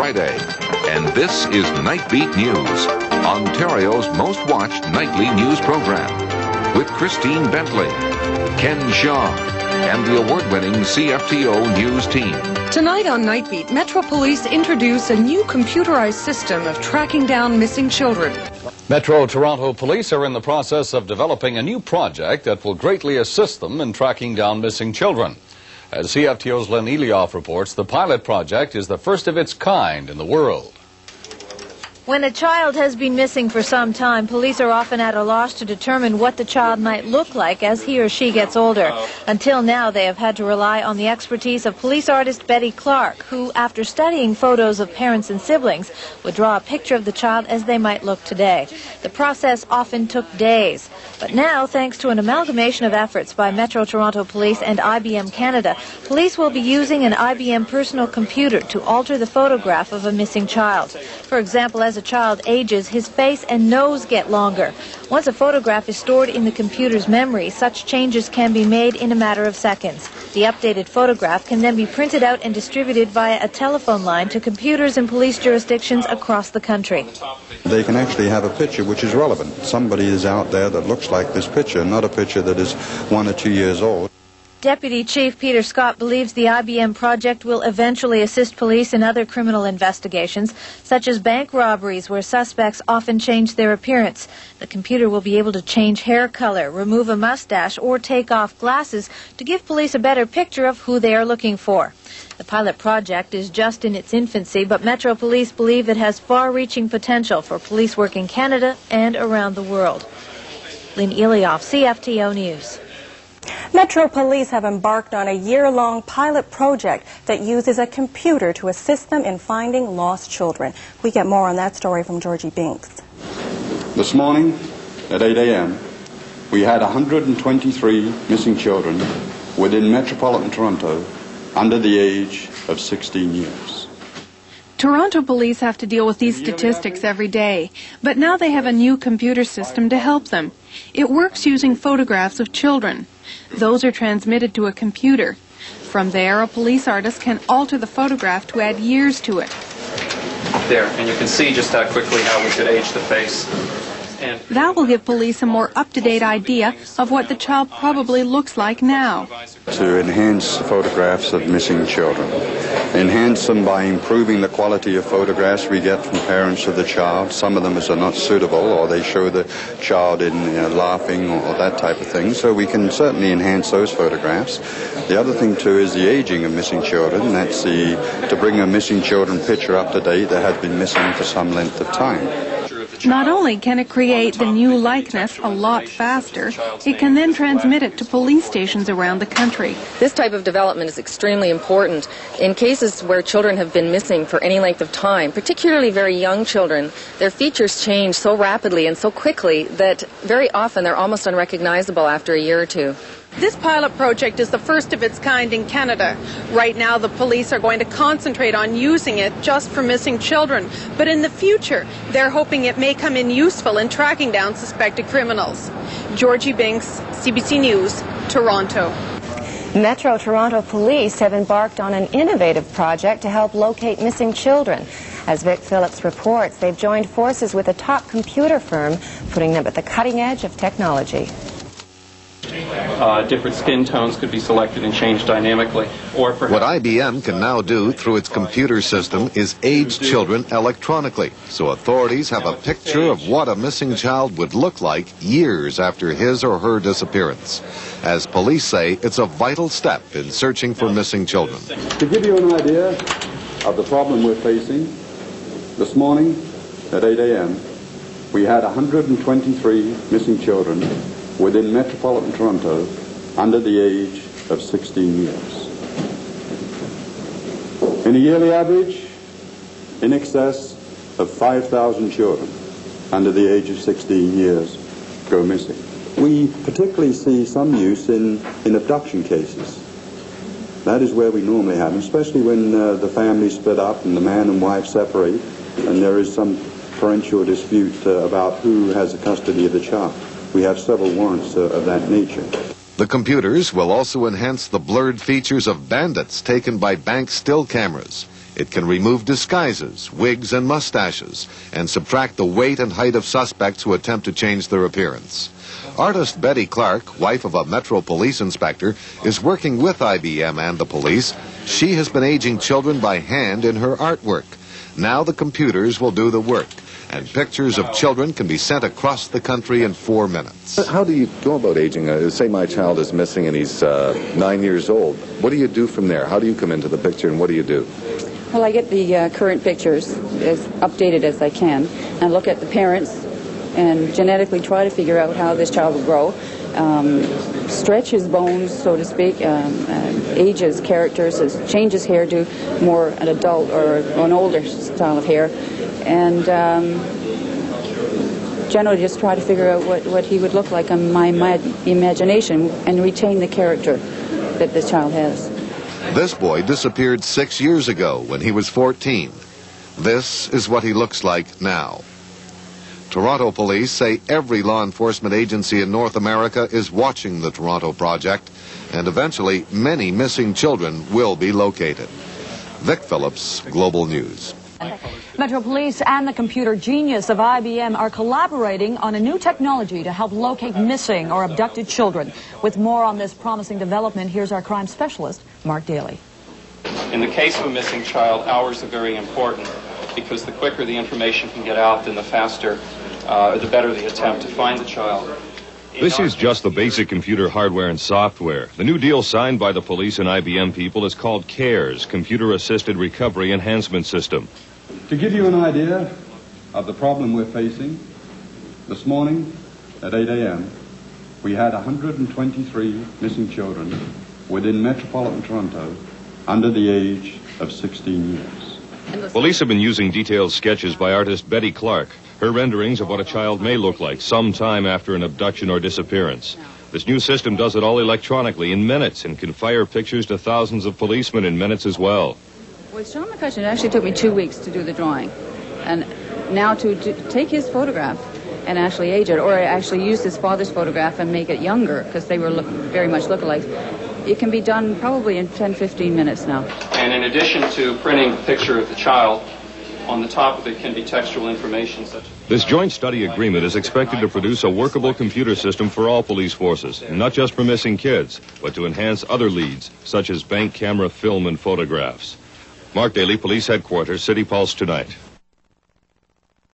Friday. And this is Night Beat News, Ontario's most watched nightly news program. With Christine Bentley, Ken Shaw, and the award-winning CFTO News team. Tonight on Night Beat, Metro Police introduce a new computerized system of tracking down missing children. Metro Toronto Police are in the process of developing a new project that will greatly assist them in tracking down missing children. As CFTO's Len Elioff reports, the pilot project is the first of its kind in the world. When a child has been missing for some time, police are often at a loss to determine what the child might look like as he or she gets older. Until now, they have had to rely on the expertise of police artist Betty Clark, who, after studying photos of parents and siblings, would draw a picture of the child as they might look today. The process often took days. But now, thanks to an amalgamation of efforts by Metro Toronto Police and IBM Canada, police will be using an IBM personal computer to alter the photograph of a missing child. For example, as a child ages, his face and nose get longer. Once a photograph is stored in the computer's memory, such changes can be made in a matter of seconds. The updated photograph can then be printed out and distributed via a telephone line to computers in police jurisdictions across the country. They can actually have a picture which is relevant. Somebody is out there that looks like this picture, not a picture that is 1 or 2 years old. Deputy Chief Peter Scott believes the IBM project will eventually assist police in other criminal investigations, such as bank robberies where suspects often change their appearance. The computer will be able to change hair color, remove a mustache, or take off glasses to give police a better picture of who they are looking for. The pilot project is just in its infancy, but Metro Police believe it has far-reaching potential for police work in Canada and around the world. Len Elioff, CFTO News. Metro Police have embarked on a year-long pilot project that uses a computer to assist them in finding lost children. We get more on that story from Georgie Binks. This morning at 8 a.m., we had 123 missing children within Metropolitan Toronto under the age of 16 years. Toronto police have to deal with these statistics every day, but now they have a new computer system to help them. It works using photographs of children. Those are transmitted to a computer. From there, a police artist can alter the photograph to add years to it. There, and you can see just how quickly how we could age the face. That will give police a more up-to-date idea of what the child probably looks like now. To enhance photographs of missing children. Enhance them by improving the quality of photographs we get from parents of the child. Some of them are not suitable, or they show the child in laughing or that type of thing. So we can certainly enhance those photographs. The other thing, too, is the aging of missing children. That's to bring a missing children picture up to date that has been missing for some length of time. Not only can it create the new likeness a lot faster, it can then transmit it to police stations around the country. This type of development is extremely important in cases where children have been missing for any length of time, particularly very young children. Their features change so rapidly and so quickly that very often they're almost unrecognizable after a year or two. This pilot project is the first of its kind in Canada. Right now, the police are going to concentrate on using it just for missing children. But in the future, they're hoping it may come in useful in tracking down suspected criminals. Georgie Binks, CBC News, Toronto. Metro Toronto Police have embarked on an innovative project to help locate missing children. As Vic Phillips reports, they've joined forces with a top computer firm, putting them at the cutting edge of technology. Different skin tones could be selected and changed dynamically. Or what IBM can now do through its computer system is age children electronically, so authorities have a picture of what a missing child would look like years after his or her disappearance. As police say, it's a vital step in searching for missing children. To give you an idea of the problem we're facing, this morning at 8 a.m., we had 123 missing children within Metropolitan Toronto under the age of 16 years. In a yearly average, in excess of 5,000 children under the age of 16 years go missing. We particularly see some use in abduction cases. That is where we normally have them, especially when the family split up and the man and wife separate and there is some parental dispute about who has the custody of the child. We have several warrants of that nature. The computers will also enhance the blurred features of bandits taken by bank still cameras. It can remove disguises, wigs, and mustaches, and subtract the weight and height of suspects who attempt to change their appearance. Artist Betty Clark, wife of a Metro Police inspector, is working with IBM and the police. She has been aging children by hand in her artwork. Now the computers will do the work, and pictures of children can be sent across the country in 4 minutes. How do you go about aging? Say my child is missing and he's 9 years old. What do you do from there? How do you come into the picture, and what do you do? Well, I get the current pictures as updated as I can, and look at the parents and genetically try to figure out how this child will grow, stretch his bones, so to speak, age his characters, change his hair to more an adult or an older style of hair, and generally just try to figure out what he would look like on my imagination and retain the character that this child has. This boy disappeared 6 years ago when he was 14. This is what he looks like now. Toronto police say every law enforcement agency in North America is watching the Toronto project, and eventually many missing children will be located. Vic Phillips, Global News. Metro Police and the computer genius of IBM are collaborating on a new technology to help locate missing or abducted children. With more on this promising development, here's our crime specialist, Mark Daly. In the case of a missing child, hours are very important, because the quicker the information can get out, then the faster, the better the attempt to find the child. This is just the basic computer hardware and software. The new deal signed by the police and IBM people is called CARES, Computer Assisted Recovery Enhancement System. To give you an idea of the problem we're facing, this morning at 8 a.m., we had 123 missing children within Metropolitan Toronto under the age of 16 years. Police have been using detailed sketches by artist Betty Clark, her renderings of what a child may look like sometime after an abduction or disappearance. This new system does it all electronically in minutes and can fire pictures to thousands of policemen in minutes as well. With Sean McCutcheon, it actually took me 2 weeks to do the drawing. And now to take his photograph and actually age it, or actually use his father's photograph and make it younger, because they were very much lookalikes, it can be done probably in 10-15 minutes now. And in addition to printing the picture of the child, on the top of it can be textual information such as... This joint study agreement is expected to produce a workable computer system for all police forces, not just for missing kids, but to enhance other leads, such as bank camera film and photographs. Mark Daly, Police Headquarters, City Pulse Tonight.